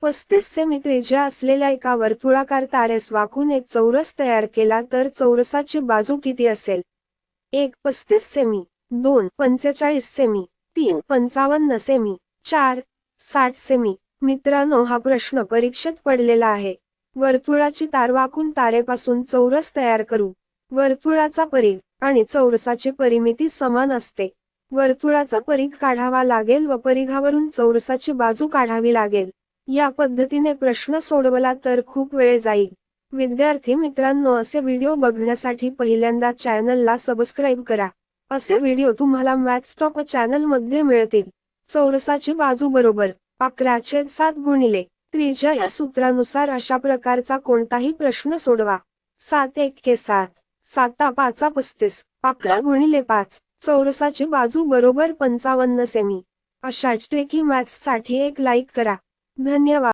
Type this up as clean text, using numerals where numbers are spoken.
35 semi त्रिज्या असलेल्या एका वर्तुळाकार तारेस वाकून एक चौरस तयार केला तर चौरसाची बाजू किती असेल? 1. 35 सेमी, 2. 45 सेमी, 3. 55 सेमी, 4. 60 सेमी. मित्रांनो, हा प्रश्न परीक्षेत पडलेला आहे. वर्तुळाची तार वाकून तारेपासून चौरस तयार करू. वर्तुळाचा परिघ आणि चौरसाची परिमिती समान असते. वर्तुळाचा परिघ काढावा लागेल व परिघावरून चौरसाची बाजू काढावी लागेल. या पद्धतीने प्रश्न सोडवला तर खूप वेळ जाईल. विद्यार्थी मित्रांनो, असे व्हिडिओ बघण्यासाठी पहिल्यांदा चॅनलला सबस्क्राईब करा. असे व्हिडिओ तुम्हाला मॅथ्स टॉप चॅनलमध्ये मिळतील. चौरसाची बाजू बरोबर 11/7 गुणिले त्रिज्या या सूत्रानुसार अशा प्रकारचा कोणताही प्रश्न सोडवा. 7×1=7, 7×5=35, 11 गुणिले 5. चौरसाची बाजू बरोबर 55 सेमी. अशाच ट्रिकी मॅथ्ससाठी एक लाईक करा. धन्यवाद.